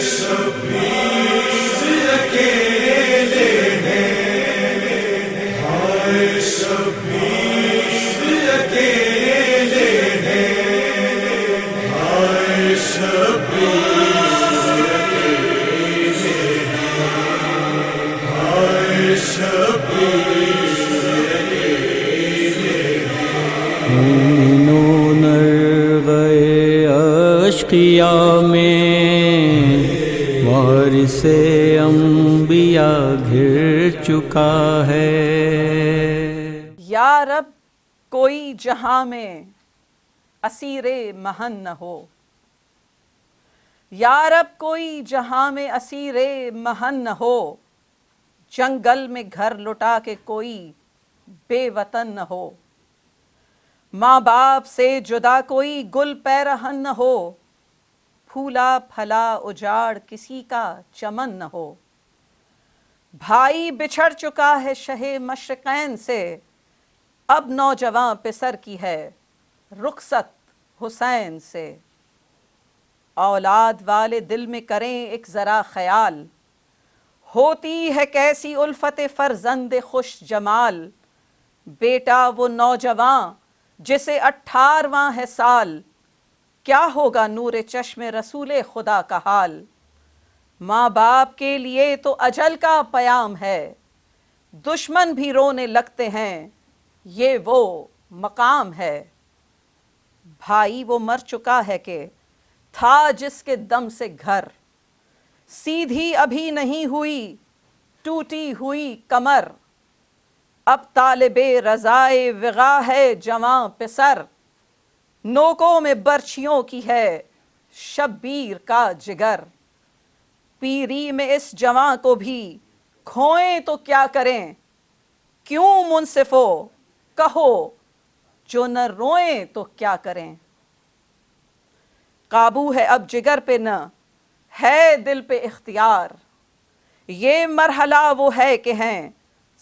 شبیر اکیلے ہیں، ہائے شبیر اکیلے ہیں، ہائے شبیر اکیلے ہیں، ہائے شبیر اکیلے ہیں۔ مومنون گئے اشقیاء میں وارث انبیاء گھر چکا ہے۔ یا رب کوئی جہاں میں اسیر مہن نہ ہو، یا رب کوئی جہاں میں اسیر مہن نہ ہو، جنگل میں گھر لٹا کے کوئی بے وطن نہ ہو، ماں باپ سے جدا کوئی گل پیرہن نہ ہو، پھولا پھلا اجاڑ کسی کا چمن نہ ہو، بھائی بچھڑ چکا ہے شہ مشرقین سے، اب نوجواں پسر کی ہے رخصت حسین سے، اولاد والے دل میں کریں ایک ذرا خیال، ہوتی ہے کیسی الفت فرزند خوش جمال، بیٹا وہ نوجواں جسے 18واں ہے سال، کیا ہوگا نور چشم رسول خدا کا حال، ماں باپ کے لیے تو اجل کا پیام ہے، دشمن بھی رونے لگتے ہیں یہ وہ مقام ہے، بھائی وہ مر چکا ہے کہ تھا جس کے دم سے گھر، سیدھی ابھی نہیں ہوئی ٹوٹی ہوئی کمر، اب طالب رضائے وغا ہے جواں پسر، نوکوں میں برچھیوں کی ہے شبیر کا جگر، پیری میں اس جواں کو بھی کھوئیں تو کیا کریں، کیوں منصفو کہو جو نہ روئیں تو کیا کریں، قابو ہے اب جگر پہ نہ ہے دل پہ اختیار، یہ مرحلہ وہ ہے کہ ہیں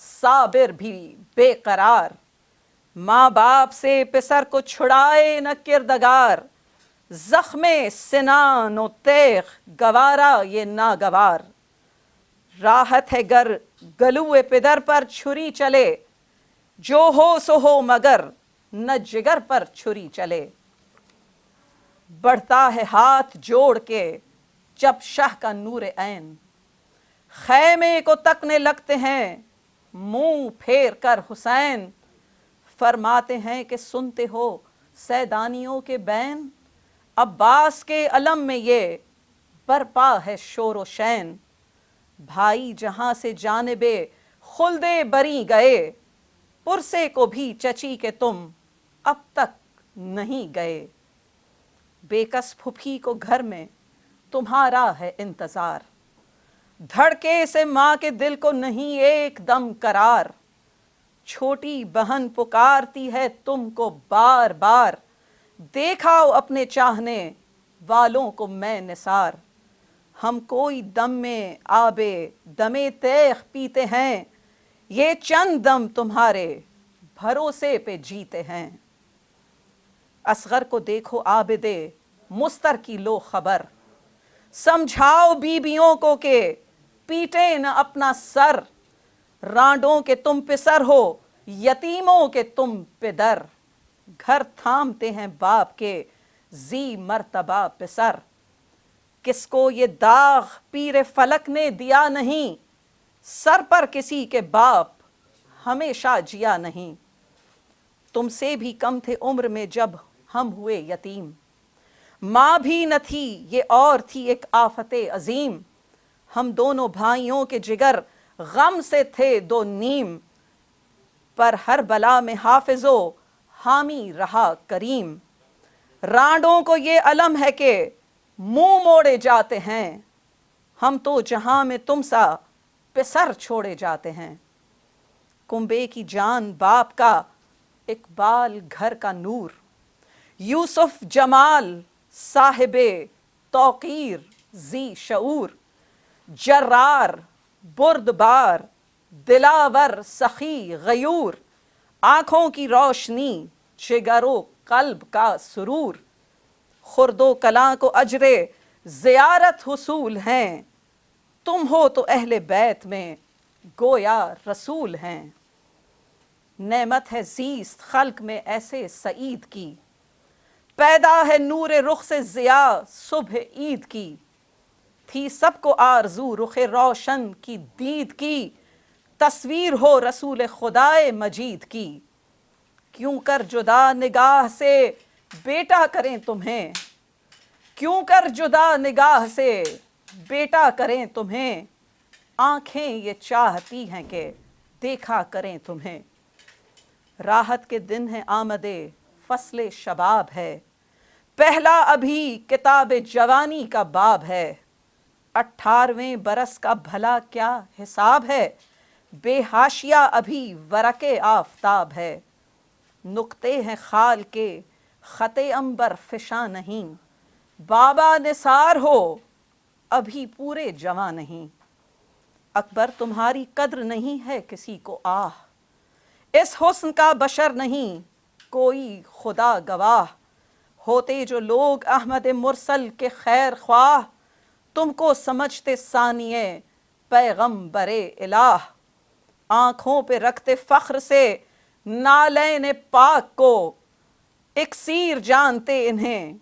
صابر بھی بے قرار، ماں باپ سے پسر کو چھڑائے نہ کردگار، زخم سنان و تیغ گوارا یہ ناگوار، راحت ہے گر گلوئے پدر پر چھری چلے، جو ہو سو ہو مگر نہ جگر پر چھری چلے، بڑھتا ہے ہاتھ جوڑ کے جب شاہ کا نور عین، خیمے کو تکنے لگتے ہیں منہ پھیر کر حسین، فرماتے ہیں کہ سنتے ہو سیدانیوں کے بین، عباس کے علم میں یہ برپا ہے شور و شین، بھائی جہاں سے جانب خلد بری گئے، پرسے کو بھی چچی کہ تم اب تک نہیں گئے، بے کس پھپھی کو گھر میں تمہارا ہے انتظار، دھڑکے سے ماں کے دل کو نہیں ایک دم قرار، چھوٹی بہن پکارتی ہے تم کو بار بار، دیکھاؤ اپنے چاہنے والوں کو میں نثار، ہم کوئی دم میں آبے دمے تیغ پیتے ہیں، یہ چند دم تمہارے بھروسے پہ جیتے ہیں، اصغر کو دیکھو عابدے مستر کی لو خبر، سمجھاؤ بیبیوں کو کہ پیٹے نہ اپنا سر، رانڈوں کے تم پسر ہو یتیموں کے تم پدر، گھر تھامتے ہیں باپ کے زی مرتبہ پسر، کس کو یہ داغ پیر فلک نے دیا نہیں، سر پر کسی کے باپ ہمیشہ جیا نہیں، تم سے بھی کم تھے عمر میں جب ہم ہوئے یتیم، ماں بھی نہ تھی یہ اور تھی ایک آفت عظیم، ہم دونوں بھائیوں کے جگر غم سے تھے دو نیم، پر ہر بلا میں حافظ و حامی رہا کریم، رانڈوں کو یہ علم ہے کہ منہ موڑے جاتے ہیں، ہم تو جہاں میں تم سا پسر چھوڑے جاتے ہیں، کنبے کی جان باپ کا اقبال گھر کا نور، یوسف جمال صاحب توقیر ذی شعور، جرار بردبار دلاور سخی غیور، آنکھوں کی روشنی جگر و قلب کا سرور، خرد و کلاں کو اجر زیارت حصول ہیں، تم ہو تو اہل بیت میں گویا رسول ہیں۔ نعمت ہے زیست خلق میں ایسے سعید کی، پیدا ہے نور رخ سے ضیاء صبح عید کی۔ تھی سب کو آرزو رخ روشن کی دید کی، تصویر ہو رسول خدائے مجید کی۔ کیوں کر جدا نگاہ سے بیٹا کریں تمہیں، کیوں کر جدا نگاہ سے بیٹا کریں تمہیں، آنکھیں یہ چاہتی ہیں کہ دیکھا کریں تمہیں۔ راحت کے دن ہے آمدے فصل شباب ہے، پہلا ابھی کتاب جوانی کا باب ہے۔ 18ویں برس کا بھلا کیا حساب ہے، بے حاشیہ ابھی ورق آفتاب ہے۔ نقطے ہیں خال کے خط عنبر فشاں نہیں، بابا نثار ہو ابھی پورے جواں نہیں۔ اکبر تمہاری قدر نہیں ہے کسی کو آہ، اس حسن کا بشر نہیں کوئی خدا گواہ۔ ہوتے جو لوگ احمد مرسل کے خیر خواہ، تم کو سمجھتے ثانیے پیغمبر الہ۔ آنکھوں پہ رکھتے فخر سے نالین پاک کو، اکسیر جانتے انہیں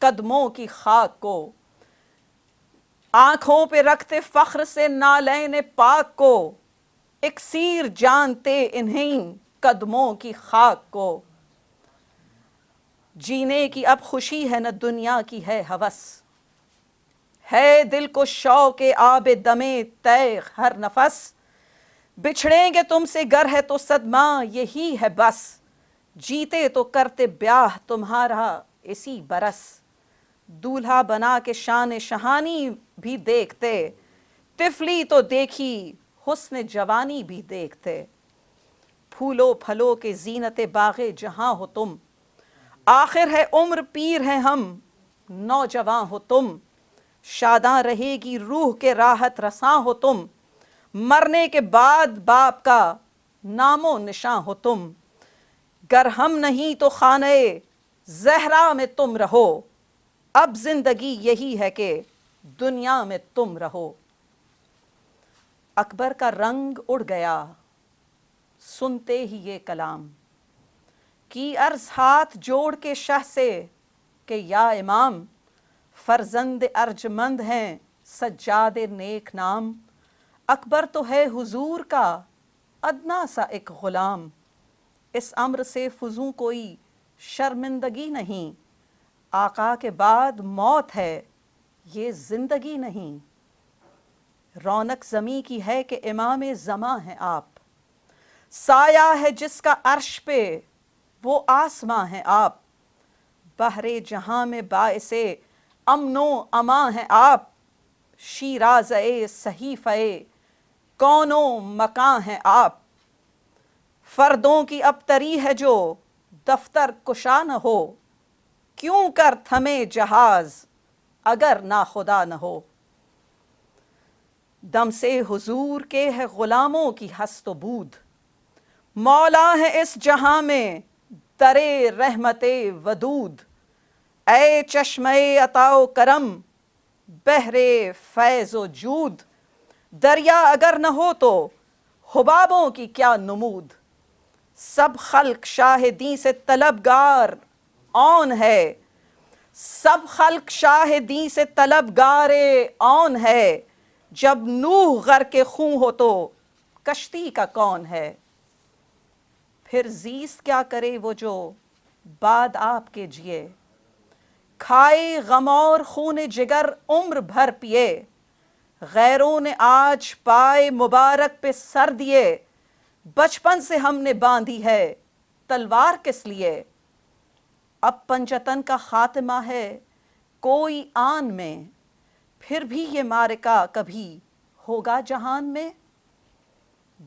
قدموں کی خاک کو۔ آنکھوں پہ رکھتے فخر سے نالین پاک کو، اکسیر جانتے انہیں قدموں کی خاک کو۔ جینے کی اب خوشی ہے نہ دنیا کی ہے ہوس، ہے دل کو شوق آب دمے تیغ ہر نفس۔ بچھڑیں گے تم سے گر ہے تو صدمہ یہی ہے بس، جیتے تو کرتے بیاہ تمہارا اسی برس۔ دولہا بنا کے شان شہانی بھی دیکھتے، طفلی تو دیکھی حسن جوانی بھی دیکھتے۔ پھولو پھلو کے زینت باغ جہاں ہو تم، آخر ہے عمر پیر ہیں ہم نوجواں ہو تم۔ شاداں رہے گی روح کے راحت رساں ہو تم، مرنے کے بعد باپ کا نام و نشاں ہو تم۔ گر ہم نہیں تو خانہ زہرا میں تم رہو، اب زندگی یہی ہے کہ دنیا میں تم رہو۔ اکبر کا رنگ اڑ گیا سنتے ہی یہ کلام، کی عرض ہاتھ جوڑ کے شاہ سے کہ یا امام، فرزند ارجمند ہیں سجاد نیک نام۔ اکبر تو ہے حضور کا ادنا سا ایک غلام، اس امر سے فزوں کوئی شرمندگی نہیں۔ آقا کے بعد موت ہے یہ زندگی نہیں۔ رونق زمیں کی ہے کہ امام زماں ہیں آپ، سایہ ہے جس کا عرش پہ وہ آسماں ہیں آپ۔ بحر جہاں میں باعث امن و امان ہیں آپ، شیرازہ صحیفہ کون و مکاں ہیں آپ۔ فردوں کی ابتری ہے جو دفتر کشا نہ ہو، کیوں کر تھمے جہاز اگر ناخدا نہ ہو۔ دم سے حضور کے ہے غلاموں کی ہست و بود، مولا ہے اس جہاں میں در رحمت ودود۔ اے چشمہ عطا و کرم بحر فیض و جود، دریا اگر نہ ہو تو حبابوں کی کیا نمود۔ سب خلق شاہدیں سے طلبگار آن ہے، سب خلق شاہدیں سے طلبگار آن ہے۔ جب نوح غرق خوں ہو تو کشتی کا کون ہے۔ پھر زیست کیا کرے وہ جو بعد آپ کے جیے، کھائے غم اور خون جگر عمر بھر پیے۔ غیروں نے آج پائے مبارک پہ سر دیے، بچپن سے ہم نے باندھی ہے تلوار کس لیے۔ اب پنجتن کا خاتمہ ہے کوئی آن میں، پھر بھی یہ معرکہ کبھی ہوگا جہان میں۔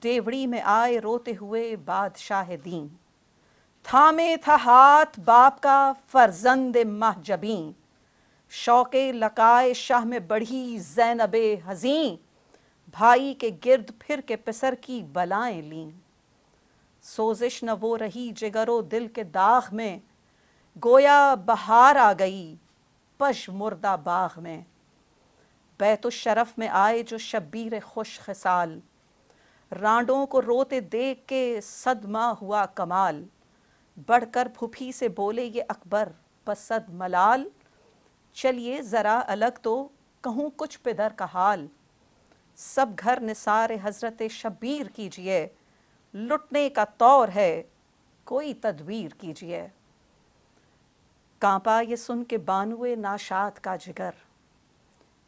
دیوڑی میں آئے روتے ہوئے بادشاہ دین، تھامے تھا ہاتھ باپ کا فرزند مہجبیں۔ شوق لقائے شاہ میں بڑھی زینب حزین، بھائی کے گرد پھر کے پسر کی بلائیں لیں۔ سوزش نہ وہ رہی جگر و دل کے داغ میں، گویا بہار آ گئی پش مردہ باغ میں، بیت الشرف میں آئے جو شبیر خوش خصال، رانڈوں کو روتے دیکھ کے صدمہ ہوا کمال، بڑھ کر پھوپھی سے بولے یہ اکبر بصد ملال، چلیے ذرا الگ تو کہوں کچھ پدر کا حال، سب گھر نثار حضرت شبیر کیجئے، لٹنے کا طور ہے کوئی تدبیر کیجئے۔ کانپا یہ سن کے بانوئے ناشاد کا جگر،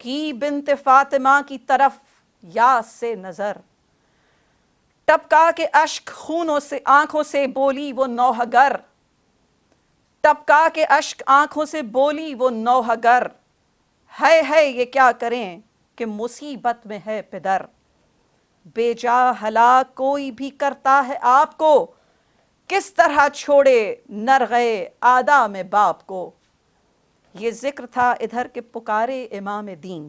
کی بنت فاطمہ کی طرف یاس سے نظر، ٹپکا کے اشک خونوں سے آنکھوں سے بولی وہ نوحہ گر، ٹپکا کے اشک آنکھوں سے بولی وہ نوحہ گر، ہے یہ کیا کریں کہ مصیبت میں ہے پدر، بے جا ہلاک کوئی بھی کرتا ہے آپ کو، کس طرح چھوڑے نرغے آدا میں باپ کو۔ یہ ذکر تھا ادھر کے پکارے امام دین،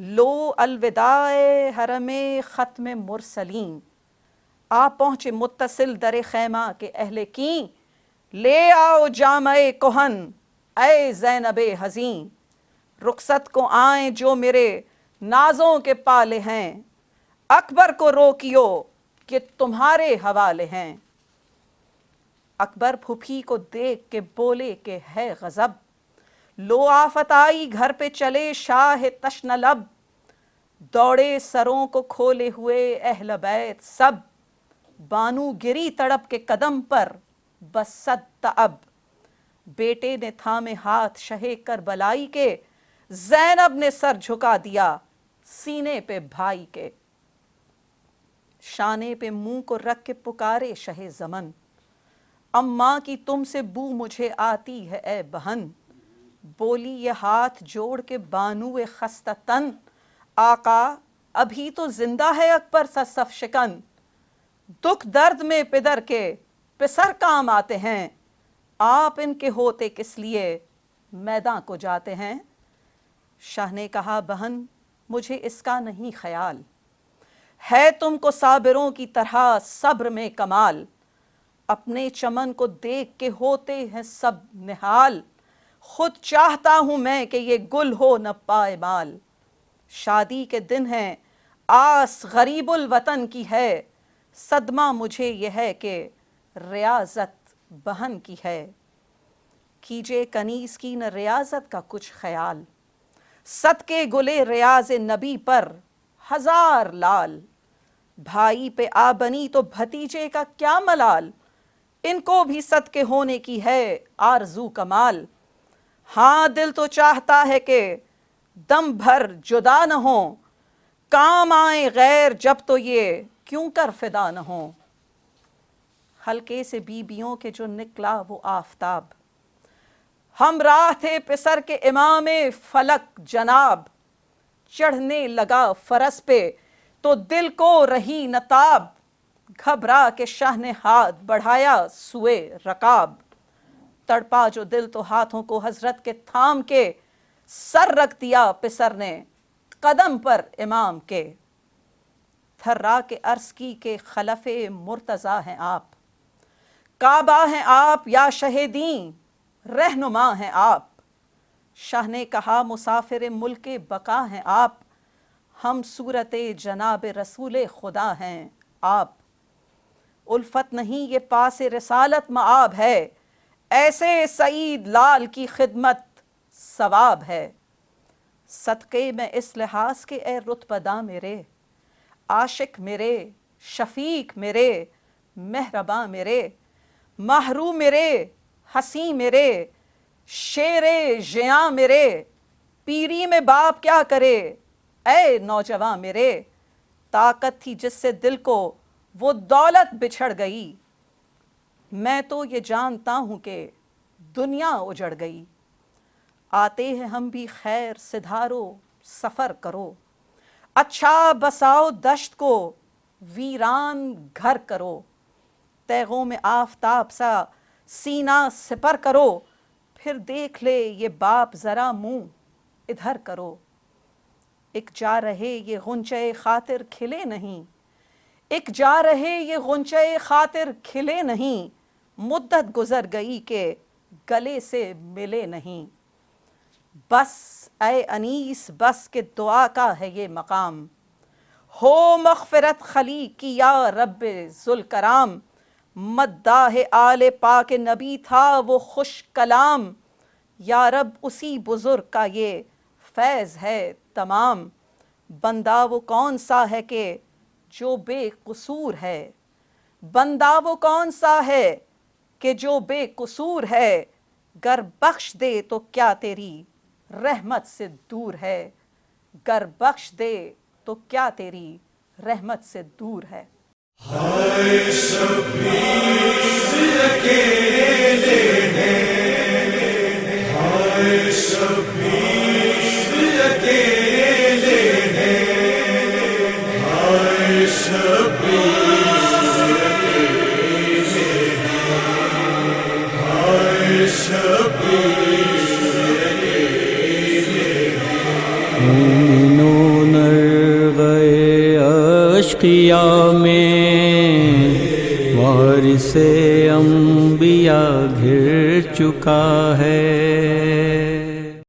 لو الوداع حرم ختم مرسلین، آپ پہنچے متصل در خیمہ کے اہل کیں، لے آؤ جامع کہن اے زینب حزین، رخصت کو آئیں جو میرے نازوں کے پالے ہیں، اکبر کو روکیو کہ تمہارے حوالے ہیں۔ اکبر پھوپھی کو دیکھ کے بولے کہ ہے غضب، لو آفت آئی گھر پہ چلے شاہ تشنہ لب، دوڑے سروں کو کھولے ہوئے اہل بیت سب، بانو گری تڑپ کے قدم پر بس صد تعب، بیٹے نے تھامے ہاتھ شہ کربلائی کے، زینب نے سر جھکا دیا سینے پہ بھائی کے، شانے پہ منہ کو رکھ کے پکارے شہ زمن، اماں کی تم سے بو مجھے آتی ہے اے بہن، بولی یہ ہاتھ جوڑ کے بانوئے خستہ تن، آقا ابھی تو زندہ ہے اکبر سا صف شکن، دکھ درد میں پدر کے پسر کام آتے ہیں، آپ ان کے ہوتے کس لیے میداں کو جاتے ہیں۔ شاہ نے کہا بہن مجھے اس کا نہیں خیال، ہے تم کو صابروں کی طرح صبر میں کمال، اپنے چمن کو دیکھ کے ہوتے ہیں سب نہال، خود چاہتا ہوں میں کہ یہ گل ہو نہ پائے مال، شادی کے دن ہیں آس غریب الوطن کی ہے، صدمہ مجھے یہ ہے کہ ریاضت بہن کی ہے، کیجے کنیز کی نہ ریاضت کا کچھ خیال، صدقے گلے ریاض نبی پر ہزار لال، بھائی پہ آ بنی تو بھتیجے کا کیا ملال، ان کو بھی صدقے ہونے کی ہے آرزو کمال، ہاں دل تو چاہتا ہے کہ دم بھر جدا نہ ہوں، کام آئیں غیر جب تو یہ کیوں کر فدا نہ ہوں۔ حلقے سے بیبیوں کے جو نکلا وہ آفتاب، ہمراہ تھے پسر کے امام فلک جناب، چڑھنے لگا فرس پہ تو دل کو رہی نہ تاب، گھبرا کے شاہ نے ہاتھ بڑھایا سوئے رکاب، تڑپا جو دل تو ہاتھوں کو حضرت کے تھام کے، سر رکھ دیا پسر نے قدم پر امام کے، تھرا کے عرض کی کہ خلف مرتضیٰ ہیں آپ، کعبہ ہیں آپ یا شہیدین رہنما ہیں آپ، شاہ نے کہا مسافر ملک بقا ہیں آپ، ہم صورت جناب رسول خدا ہیں آپ، الفت نہیں یہ پاس رسالت مآب ہے، ایسے سعید لال کی خدمت ثواب ہے، صدقے میں اس لحاظ کے اے رتبہ داں میرے، عاشق میرے شفیق میرے مہرباں میرے، ماہرو میرے حسین میرے شیر ژیاں میرے، پیری میں باپ کیا کرے اے نوجواں میرے، طاقت تھی جس سے دل کو وہ دولت بچھڑ گئی، میں تو یہ جانتا ہوں کہ دنیا اجڑ گئی، آتے ہیں ہم بھی خیر سدھارو سفر کرو، اچھا بساؤ دشت کو ویران گھر کرو، تیغوں میں آفتاب سا سینہ سپر کرو، پھر دیکھ لے یہ باپ ذرا منہ ادھر کرو، ایک جا رہے یہ غنچۂ خاطر کھلے نہیں، ایک جا رہے یہ غنچۂ خاطر کھلے نہیں، مدت گزر گئی کہ گلے سے ملے نہیں، بس اے انیس بس کہ دعا کا ہے یہ مقام، ہو مغفرت خلی کی یا رب ذوالکرام، مداح آل پاک نبی تھا وہ خوش کلام، یا رب اسی بزرگ کا یہ فیض ہے تمام، بندہ وہ کون سا ہے کہ جو بے قصور ہے، بندہ وہ کون سا ہے کہ جو بے قصور ہے، گر بخش دے تو کیا تیری رحمت سے دور ہے، گر بخش دے تو کیا تیری رحمت سے دور ہے۔ ہائے شبیر اکیلے ہیں، ہائے شبیر اکیلے ہیں، ہائے شبیر اکیلے ہیں، ہائے شبیر اکیلے ہیں۔ مومنون گئے اشقیا میں، وارث انبیاء گھر چکا ہے۔